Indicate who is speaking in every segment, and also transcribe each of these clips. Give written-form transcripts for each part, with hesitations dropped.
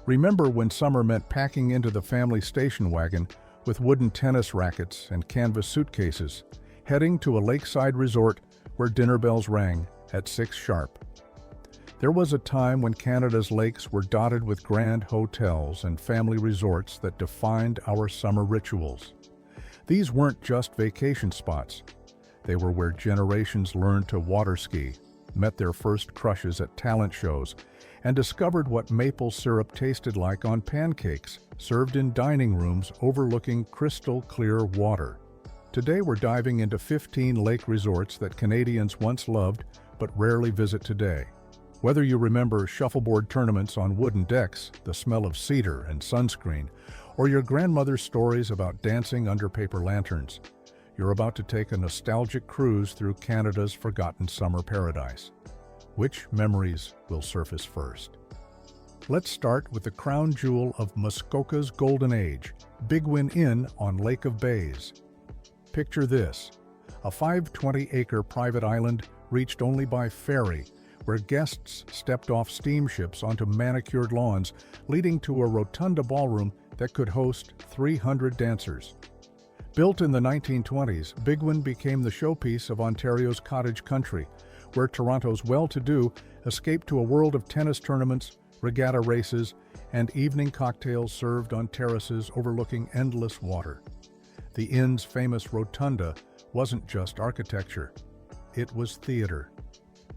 Speaker 1: Remember when summer meant packing into the family station wagon with wooden tennis rackets and canvas suitcases, heading to a lakeside resort where dinner bells rang at 6 sharp. There was a time when Canada's lakes were dotted with grand hotels and family resorts that defined our summer rituals. These weren't just vacation spots. They were where generations learned to water ski, met their first crushes at talent shows, and discovered what maple syrup tasted like on pancakes served in dining rooms overlooking crystal clear water. Today we're diving into 15 lake resorts that Canadians once loved but rarely visit today. Whether you remember shuffleboard tournaments on wooden decks, the smell of cedar and sunscreen, or your grandmother's stories about dancing under paper lanterns, you're about to take a nostalgic cruise through Canada's forgotten summer paradise. Which memories will surface first? Let's start with the crown jewel of Muskoka's golden age, Bigwin Inn on Lake of Bays. Picture this, a 520-acre private island reached only by ferry, where guests stepped off steamships onto manicured lawns, leading to a rotunda ballroom that could host 300 dancers. Built in the 1920s, Bigwin became the showpiece of Ontario's cottage country, where Toronto's well-to-do escaped to a world of tennis tournaments, regatta races, and evening cocktails served on terraces overlooking endless water. The inn's famous rotunda wasn't just architecture, it was theater.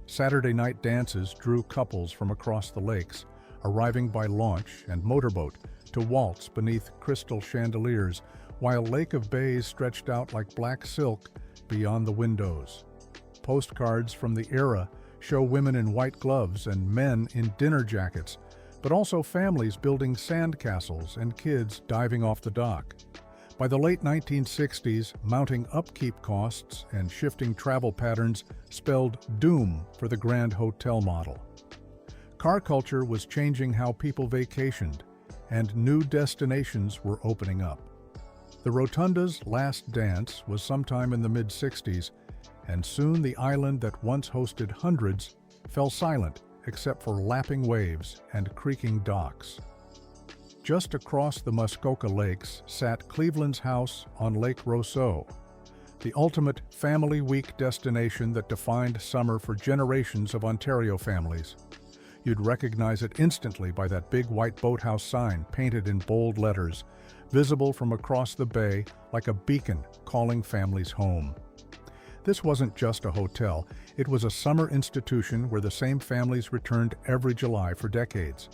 Speaker 1: Saturday night dances drew couples from across the lakes, arriving by launch and motorboat to waltz beneath crystal chandeliers, while Lake of Bays stretched out like black silk beyond the windows. Postcards from the era show women in white gloves and men in dinner jackets, but also families building sandcastles and kids diving off the dock. By the late 1960s, mounting upkeep costs and shifting travel patterns spelled doom for the grand hotel model. Car culture was changing how people vacationed, and new destinations were opening up. The Rotunda's last dance was sometime in the mid-60s, and soon the island that once hosted hundreds fell silent except for lapping waves and creaking docks. Just across the Muskoka Lakes sat Cleveland's House on Lake Roseau, the ultimate family week destination that defined summer for generations of Ontario families. You'd recognize it instantly by that big white boathouse sign painted in bold letters, visible from across the bay like a beacon calling families home. This wasn't just a hotel, it was a summer institution where the same families returned every July for decades.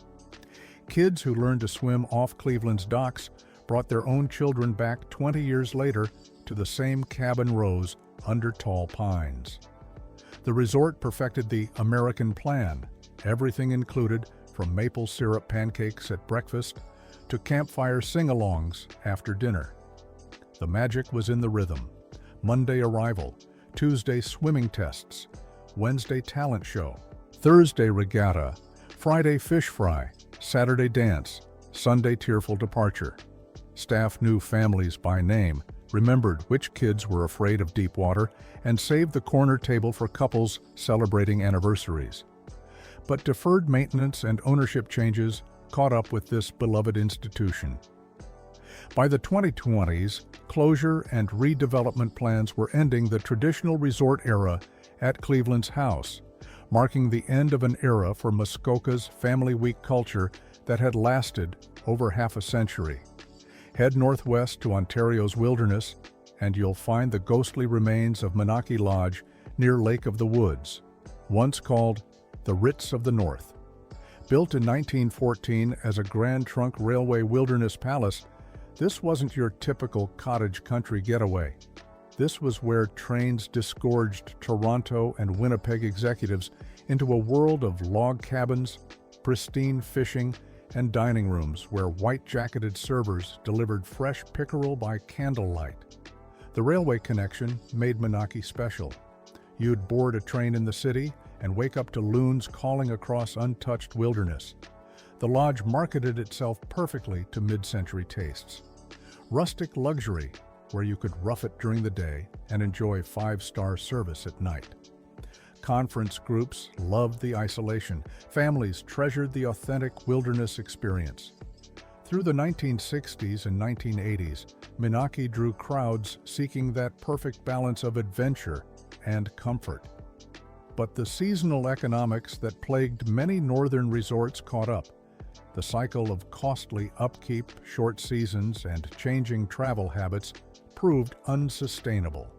Speaker 1: Kids who learned to swim off Cleveland's docks brought their own children back 20 years later to the same cabin rows under tall pines. The resort perfected the American plan, everything included from maple syrup pancakes at breakfast to campfire sing-alongs after dinner. The magic was in the rhythm. Monday arrival, Tuesday swimming tests, Wednesday talent show, Thursday regatta, Friday fish fry, Saturday dance, Sunday tearful departure. Staff knew families by name, remembered which kids were afraid of deep water, and saved the corner table for couples celebrating anniversaries. But deferred maintenance and ownership changes caught up with this beloved institution. By the 2020s, closure and redevelopment plans were ending the traditional resort era at Cleveland's House, marking the end of an era for Muskoka's family week culture that had lasted over half a century. Head northwest to Ontario's wilderness, and you'll find the ghostly remains of Menaki Lodge near Lake of the Woods, once called the Ritz of the North. Built in 1914 as a Grand Trunk Railway wilderness palace, this wasn't your typical cottage country getaway. This was where trains disgorged Toronto and Winnipeg executives into a world of log cabins, pristine fishing, and dining rooms where white-jacketed servers delivered fresh pickerel by candlelight. The railway connection made Menaki special. You'd board a train in the city and wake up to loons calling across untouched wilderness. The lodge marketed itself perfectly to mid-century tastes. Rustic luxury, where you could rough it during the day and enjoy five-star service at night. Conference groups loved the isolation. Families treasured the authentic wilderness experience. Through the 1960s and 1980s, Minaki drew crowds seeking that perfect balance of adventure and comfort. But the seasonal economics that plagued many northern resorts caught up. The cycle of costly upkeep, short seasons, and changing travel habits proved unsustainable.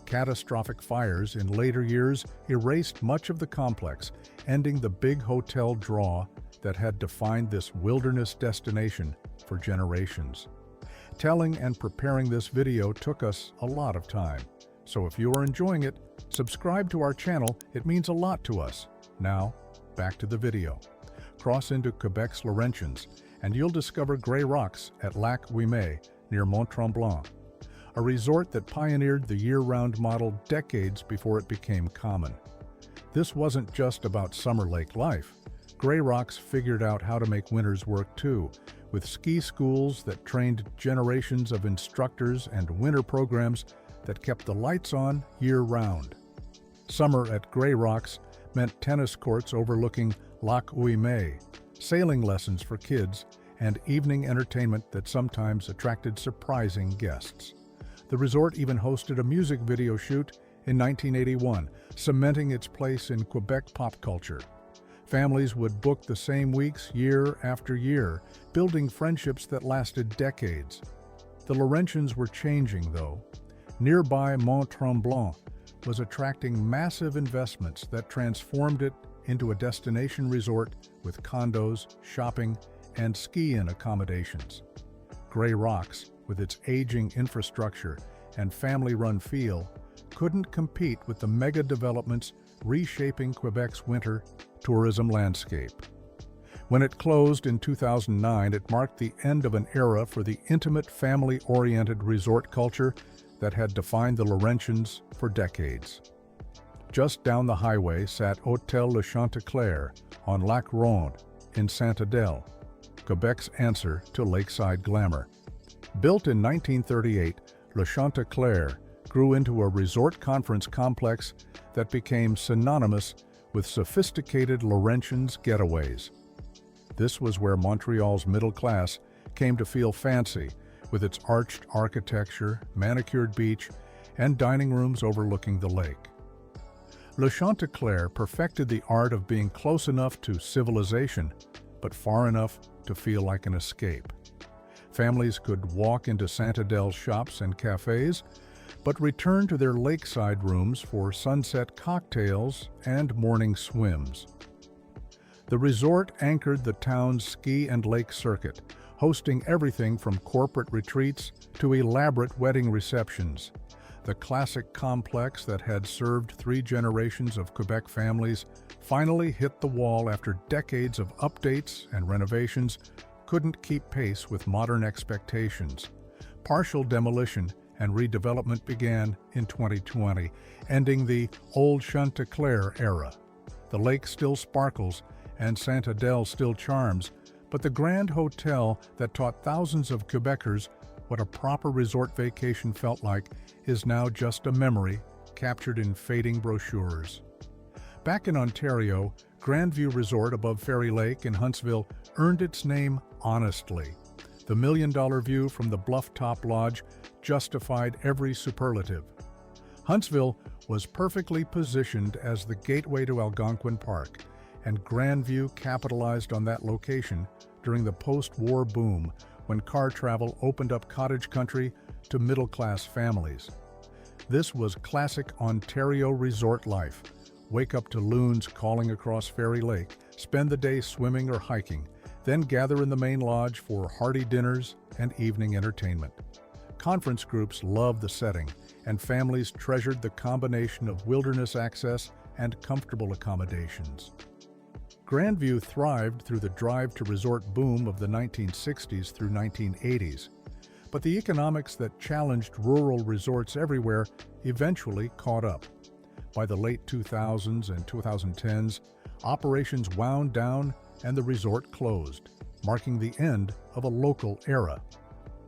Speaker 1: Catastrophic fires in later years erased much of the complex, ending the big hotel draw that had defined this wilderness destination for generations. Telling and preparing this video took us a lot of time, so if you are enjoying it, subscribe to our channel. It means a lot to us. Now, back to the video. Cross into Quebec's Laurentians, and you'll discover gray rocks at Lac Ouimet near Mont-Tremblant, a resort that pioneered the year-round model decades before it became common. This wasn't just about summer lake life. Gray Rocks figured out how to make winters work too, with ski schools that trained generations of instructors and winter programs that kept the lights on year-round. Summer at Gray Rocks meant tennis courts overlooking Lac Ouimet, sailing lessons for kids, and evening entertainment that sometimes attracted surprising guests. The resort even hosted a music video shoot in 1981, cementing its place in Quebec pop culture. Families would book the same weeks year after year, building friendships that lasted decades. The Laurentians were changing, though. Nearby Mont-Tremblant was attracting massive investments that transformed it into a destination resort with condos, shopping, and ski-in accommodations. Gray Rocks, with its aging infrastructure and family-run feel, couldn't compete with the mega developments reshaping Quebec's winter tourism landscape. When it closed in 2009, it marked the end of an era for the intimate, family-oriented resort culture that had defined the Laurentians for decades. Just down the highway sat Hôtel Le Chanteclair on Lac Ronde in Saint-Adèle, Quebec's answer to lakeside glamour. Built in 1938, Le Chanteclair grew into a resort conference complex that became synonymous with sophisticated Laurentians getaways. This was where Montreal's middle class came to feel fancy, with its arched architecture, manicured beach, and dining rooms overlooking the lake. Le Chanteclair perfected the art of being close enough to civilization, but far enough to feel like an escape. Families could walk into Saint-Adèle's shops and cafes, but return to their lakeside rooms for sunset cocktails and morning swims. The resort anchored the town's ski and lake circuit, hosting everything from corporate retreats to elaborate wedding receptions. The classic complex that had served 3 generations of Quebec families finally hit the wall after decades of updates and renovations couldn't keep pace with modern expectations. Partial demolition and redevelopment began in 2020, ending the old Chanteclair era. The lake still sparkles and Saint-Adèle still charms, but the grand hotel that taught thousands of Quebecers what a proper resort vacation felt like is now just a memory captured in fading brochures. Back in Ontario, Grandview Resort above Fairy Lake in Huntsville earned its name honestly. The million-dollar view from the Bluff-top Lodge justified every superlative. Huntsville was perfectly positioned as the gateway to Algonquin Park, and Grandview capitalized on that location during the post-war boom when car travel opened up cottage country to middle-class families. This was classic Ontario resort life. Wake up to loons calling across Fairy Lake, spend the day swimming or hiking, then gather in the main lodge for hearty dinners and evening entertainment. Conference groups loved the setting, and families treasured the combination of wilderness access and comfortable accommodations. Grandview thrived through the drive-to-resort boom of the 1960s through 1980s, but the economics that challenged rural resorts everywhere eventually caught up. By the late 2000s and 2010s, operations wound down and the resort closed, marking the end of a local era.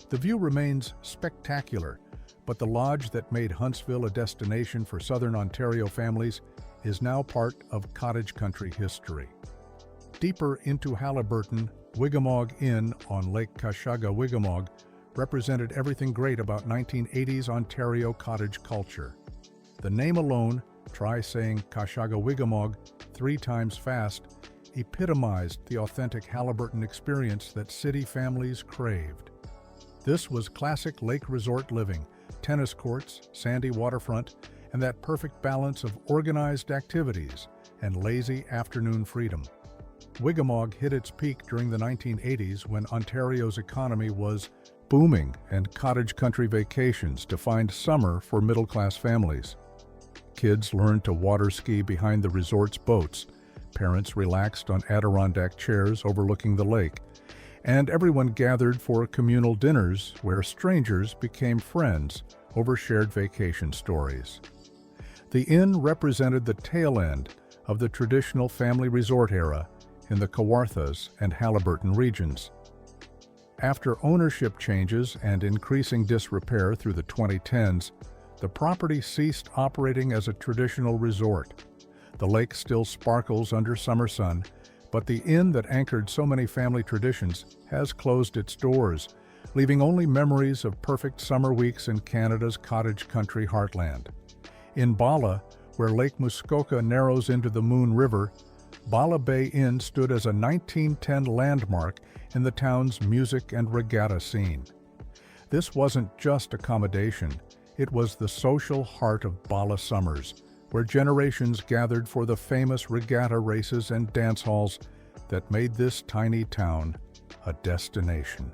Speaker 1: The view remains spectacular, but the lodge that made Huntsville a destination for Southern Ontario families is now part of cottage country history. Deeper into Haliburton, Wigamog Inn on Lake Kashaga-Wigamog represented everything great about 1980s Ontario cottage culture. The name alone, try saying Kashaga-Wigamog 3 times fast, epitomized the authentic Haliburton experience that city families craved. This was classic lake resort living, tennis courts, sandy waterfront, and that perfect balance of organized activities and lazy afternoon freedom. Wigamog hit its peak during the 1980s when Ontario's economy was booming and cottage country vacations defined summer for middle-class families. Kids learned to water ski behind the resort's boats, parents relaxed on Adirondack chairs overlooking the lake, and everyone gathered for communal dinners where strangers became friends over shared vacation stories. The inn represented the tail end of the traditional family resort era in the Kawarthas and Haliburton regions. After ownership changes and increasing disrepair through the 2010s, the property ceased operating as a traditional resort. The lake still sparkles under summer sun, but the inn that anchored so many family traditions has closed its doors, leaving only memories of perfect summer weeks in Canada's cottage country heartland. In Bala, where Lake Muskoka narrows into the Moon River, Bala Bay Inn stood as a 1910 landmark in the town's music and regatta scene. This wasn't just accommodation, it was the social heart of Bala summers, where generations gathered for the famous regatta races and dance halls that made this tiny town a destination.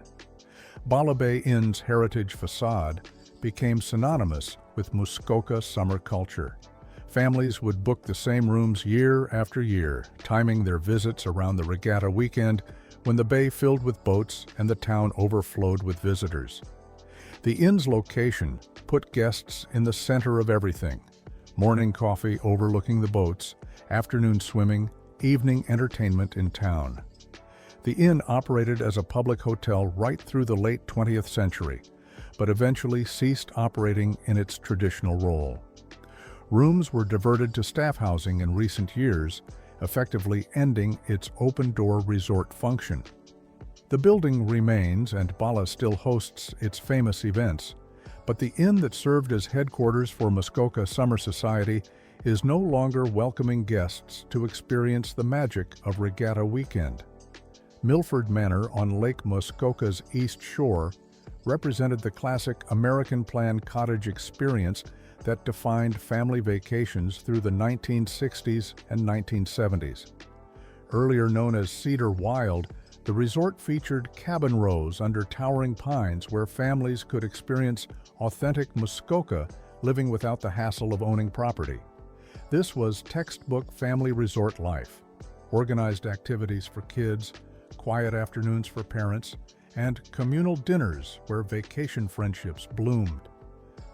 Speaker 1: Bala Bay Inn's heritage facade became synonymous with Muskoka summer culture. Families would book the same rooms year after year, timing their visits around the regatta weekend when the bay filled with boats and the town overflowed with visitors. The inn's location put guests in the center of everything: morning coffee overlooking the boats, afternoon swimming, evening entertainment in town. The inn operated as a public hotel right through the late 20th century, but eventually ceased operating in its traditional role. Rooms were diverted to staff housing in recent years, effectively ending its open-door resort function. The building remains and Bala still hosts its famous events, but the inn that served as headquarters for Muskoka Summer Society is no longer welcoming guests to experience the magic of Regatta Weekend. Milford Manor on Lake Muskoka's east shore represented the classic American plan cottage experience that defined family vacations through the 1960s and 1970s. Earlier known as Cedar Wild, the resort featured cabin rows under towering pines where families could experience authentic Muskoka living without the hassle of owning property. This was textbook family resort life: organized activities for kids, quiet afternoons for parents, and communal dinners where vacation friendships bloomed.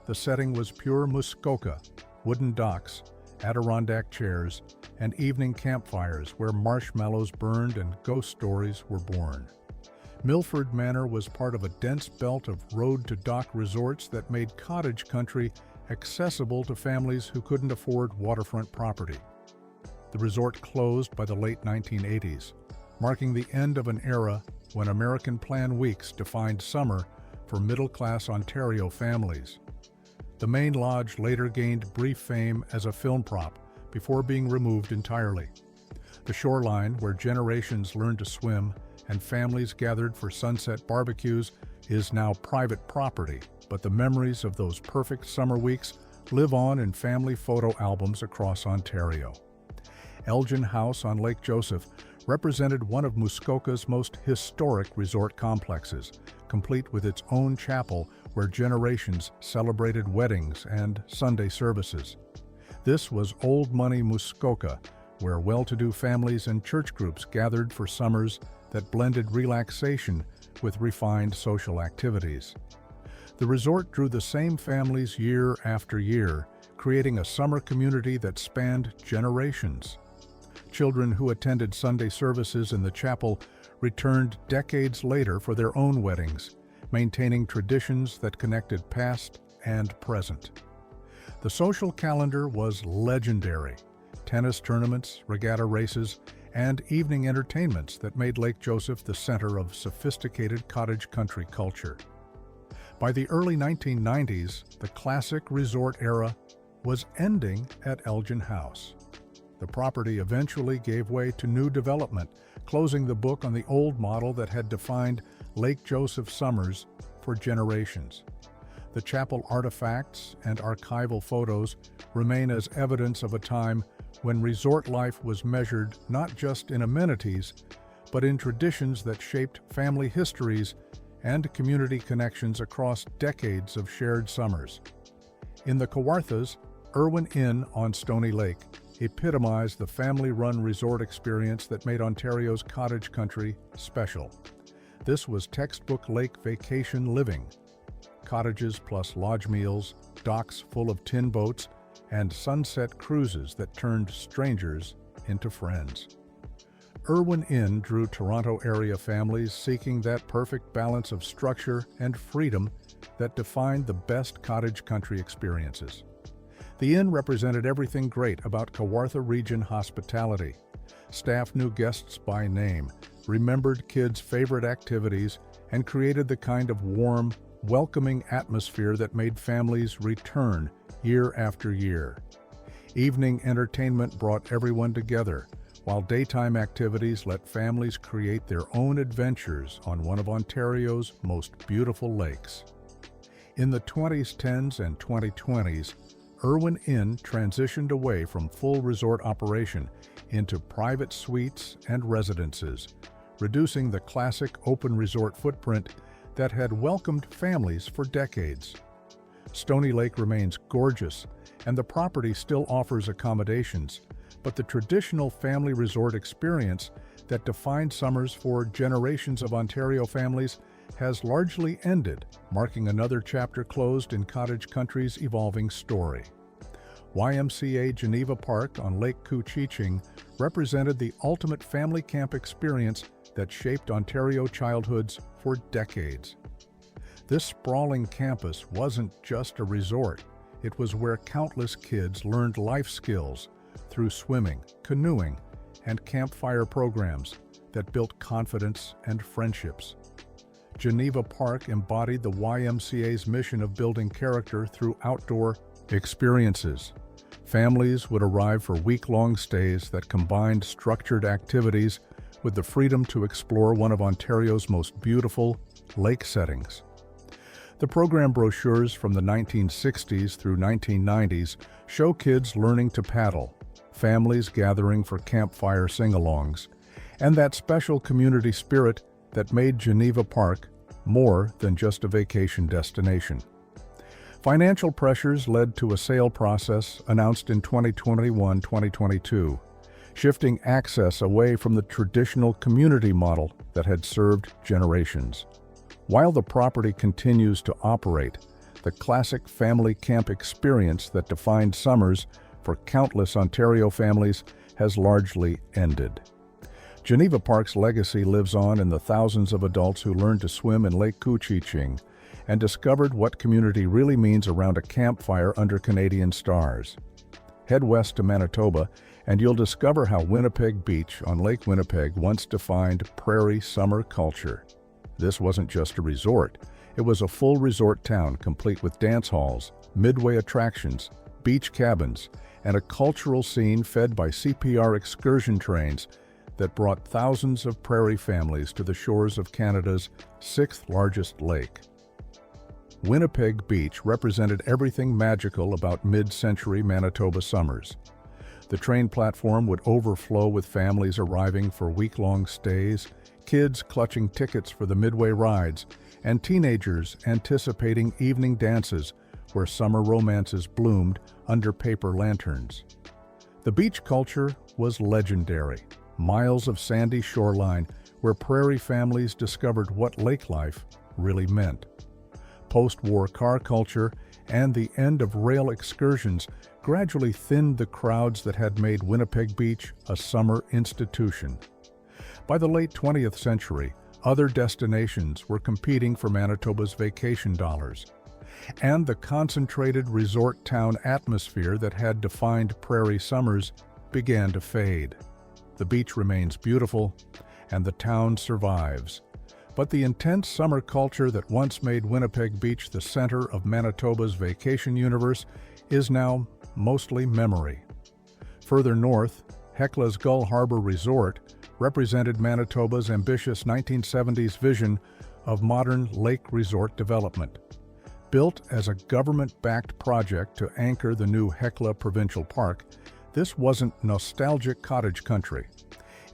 Speaker 1: The setting was pure Muskoka: wooden docks, Adirondack chairs, and evening campfires where marshmallows burned and ghost stories were born. Milford Manor was part of a dense belt of road-to-dock resorts that made cottage country accessible to families who couldn't afford waterfront property. The resort closed by the late 1980s, marking the end of an era when American Plan weeks defined summer for middle-class Ontario families. The main lodge later gained brief fame as a film prop before being removed entirely. The shoreline, where generations learned to swim and families gathered for sunset barbecues, is now private property, but the memories of those perfect summer weeks live on in family photo albums across Ontario. Elgin House on Lake Joseph represented one of Muskoka's most historic resort complexes, complete with its own chapel where generations celebrated weddings and Sunday services. This was old money Muskoka, where well-to-do families and church groups gathered for summers that blended relaxation with refined social activities. The resort drew the same families year after year, creating a summer community that spanned generations. Children who attended Sunday services in the chapel returned decades later for their own weddings, maintaining traditions that connected past and present. The social calendar was legendary. tennis tournaments, regatta races, and evening entertainments that made Lake Joseph the center of sophisticated cottage country culture. By the early 1990s, the classic resort era was ending at Elgin House. The property eventually gave way to new development, closing the book on the old model that had defined Lake Joseph summers for generations. The chapel artifacts and archival photos remain as evidence of a time when resort life was measured not just in amenities, but in traditions that shaped family histories and community connections across decades of shared summers. In the Kawarthas, Irwin Inn on Stony Lake epitomized the family-run resort experience that made Ontario's cottage country special. This was textbook lake vacation living. Cottages plus lodge meals, docks full of tin boats, and sunset cruises that turned strangers into friends. Irwin Inn drew Toronto area families seeking that perfect balance of structure and freedom that defined the best cottage country experiences. The inn represented everything great about Kawartha region hospitality. Staff knew guests by name, remembered kids' favorite activities, and created the kind of warm, welcoming atmosphere that made families return year after year. Evening entertainment brought everyone together, while daytime activities let families create their own adventures on one of Ontario's most beautiful lakes. In the 2010s and 2020s, Irwin Inn transitioned away from full resort operation into private suites and residences, reducing the classic open resort footprint that had welcomed families for decades. Stony Lake remains gorgeous, and the property still offers accommodations, but the traditional family resort experience that defined summers for generations of Ontario families has largely ended, marking another chapter closed in cottage country's evolving story. YMCA Geneva Park on Lake Couchiching represented the ultimate family camp experience that shaped Ontario childhoods for decades. This sprawling campus wasn't just a resort, it was where countless kids learned life skills through swimming, canoeing, and campfire programs that built confidence and friendships. Geneva Park embodied the YMCA's mission of building character through outdoor experiences. Families would arrive for week-long stays that combined structured activities with the freedom to explore one of Ontario's most beautiful lake settings. The program brochures from the 1960s through 1990s show kids learning to paddle, families gathering for campfire sing-alongs, and that special community spirit that made Geneva Park more than just a vacation destination. Financial pressures led to a sale process announced in 2021-2022, shifting access away from the traditional community model that had served generations. While the property continues to operate, the classic family camp experience that defined summers for countless Ontario families has largely ended. Geneva Park's legacy lives on in the thousands of adults who learned to swim in Lake Couchiching and discovered what community really means around a campfire under Canadian stars. Head west to Manitoba, and you'll discover how Winnipeg Beach on Lake Winnipeg once defined prairie summer culture. This wasn't just a resort, it was a full resort town complete with dance halls, midway attractions, beach cabins, and a cultural scene fed by CPR excursion trains that brought thousands of prairie families to the shores of Canada's sixth largest lake. Winnipeg Beach represented everything magical about mid-century Manitoba summers. The train platform would overflow with families arriving for week-long stays, kids clutching tickets for the midway rides, and teenagers anticipating evening dances where summer romances bloomed under paper lanterns. The beach culture was legendary. Miles of sandy shoreline where prairie families discovered what lake life really meant. Post-war car culture and the end of rail excursions gradually thinned the crowds that had made Winnipeg Beach a summer institution. By the late 20th century, other destinations were competing for Manitoba's vacation dollars, and the concentrated resort town atmosphere that had defined prairie summers began to fade. The beach remains beautiful, and the town survives. But the intense summer culture that once made Winnipeg Beach the center of Manitoba's vacation universe is now mostly memory. Further north, Hekla's Gull Harbor Resort represented Manitoba's ambitious 1970s vision of modern lake resort development. Built as a government-backed project to anchor the new Hekla Provincial Park, this wasn't nostalgic cottage country.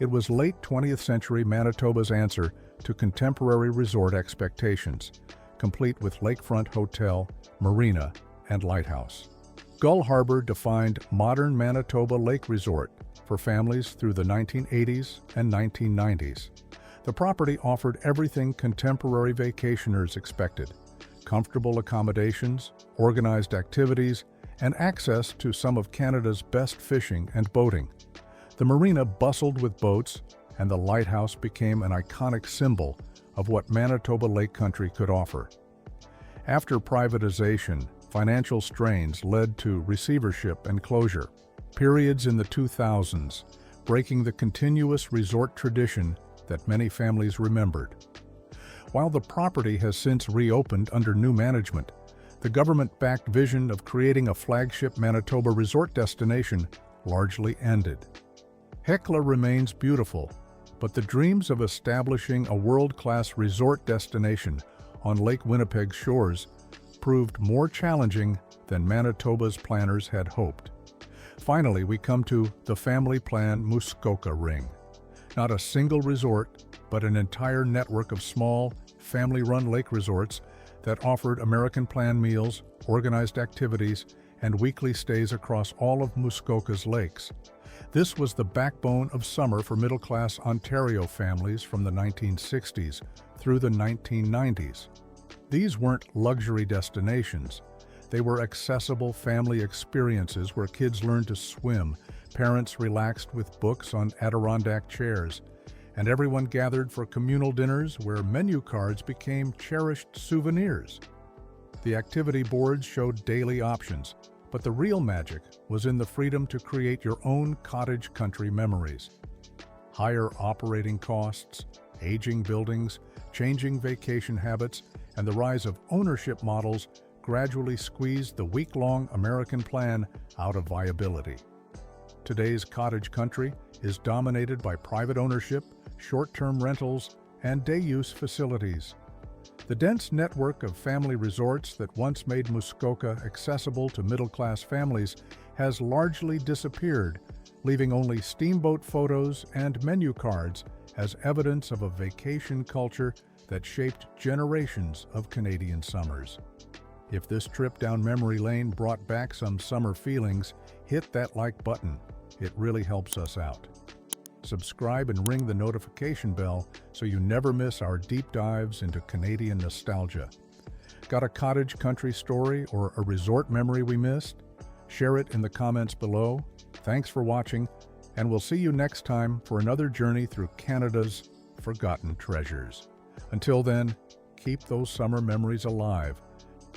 Speaker 1: It was late 20th century Manitoba's answer to contemporary resort expectations, complete with lakefront hotel, marina, and lighthouse. Gull Harbor defined modern Manitoba lake resort for families through the 1980s and 1990s. The property offered everything contemporary vacationers expected: comfortable accommodations, organized activities, and access to some of Canada's best fishing and boating. The marina bustled with boats, and the lighthouse became an iconic symbol of what Manitoba Lake Country could offer. After privatization, financial strains led to receivership and closure. Periods in the 2000s, breaking the continuous resort tradition that many families remembered. While the property has since reopened under new management, the government-backed vision of creating a flagship Manitoba resort destination largely ended. Hekla remains beautiful, but the dreams of establishing a world-class resort destination on Lake Winnipeg's shores proved more challenging than Manitoba's planners had hoped. Finally, we come to the family plan Muskoka Ring. Not a single resort, but an entire network of small, family-run lake resorts that offered American plan meals, organized activities, and weekly stays across all of Muskoka's lakes. This was the backbone of summer for middle-class Ontario families from the 1960s through the 1990s. These weren't luxury destinations. They were accessible family experiences where kids learned to swim, parents relaxed with books on Adirondack chairs, and everyone gathered for communal dinners where menu cards became cherished souvenirs. The activity boards showed daily options, but the real magic was in the freedom to create your own cottage country memories. Higher operating costs, aging buildings, changing vacation habits, and the rise of ownership models gradually squeezed the week-long American plan out of viability. Today's cottage country is dominated by private ownership, short-term rentals, and day-use facilities. The dense network of family resorts that once made Muskoka accessible to middle-class families has largely disappeared, leaving only steamboat photos and menu cards as evidence of a vacation culture that shaped generations of Canadian summers. If this trip down memory lane brought back some summer feelings, hit that like button. It really helps us out. Subscribe and ring the notification bell so you never miss our deep dives into Canadian nostalgia. Got a cottage country story or a resort memory we missed? Share it in the comments below. Thanks for watching, and we'll see you next time for another journey through Canada's forgotten treasures. Until then, keep those summer memories alive